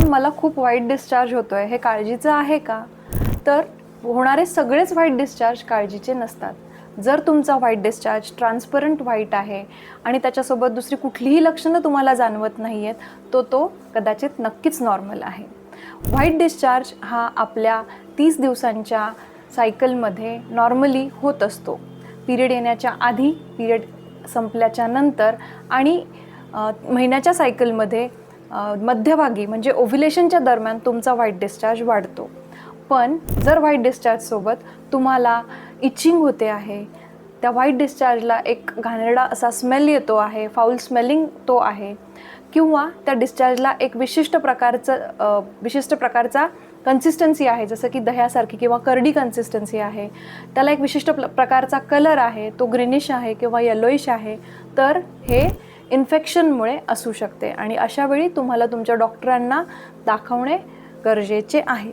Ma'am मला खूप white discharge होतोय, हे काळजीचं आहे का? तर होणारे सगळेच व्हाईट डिस्चार्ज काळजीचे नसतात. जर तुमचा व्हाईट डिस्चार्ज ट्रान्सपरंट व्हाईट आहे आणि त्याच्यासोबत दुसरी कुठलीही लक्षणं तुम्हाला जाणवत नाही आहेत, तो कदाचित नक्कीच नॉर्मल आहे. व्हाईट डिस्चार्ज हा आपल्या 30 दिवसांच्या सायकलमध्ये नॉर्मली होत असतो. पिरियड येण्याच्या आधी, पिरियड संपल्याच्या नंतर आणि महिन्याच्या सायकलमध्ये मध्यभागी म्हणजे ओव्ह्युलेशनच्या दरम्यान तुमचा व्हाईट डिस्चार्ज वाढतो. पण जर व्हाईट डिस्चार्जसोबत तुम्हाला इचिंग होते आहे, त्या व्हाईट डिस्चार्जला एक घाणेरडा असा स्मेल येतो आहे, फाऊल स्मेलिंग तो आहे, किंवा त्या डिस्चार्जला एक विशिष्ट प्रकारचा कन्सिस्टन्सी आहे, जसं की दह्यासारखी किंवा करडी कन्सिस्टन्सी आहे, त्याला एक विशिष्ट प्रकारचा कलर आहे, तो ग्रीनिश आहे किंवा येलोइश आहे, तर हे इन्फेक्शनमुळे असू शकते आणि अशा वेळी तुम्हाला तुमच्या डॉक्टरांना दाखवणे गरजेचे आहे.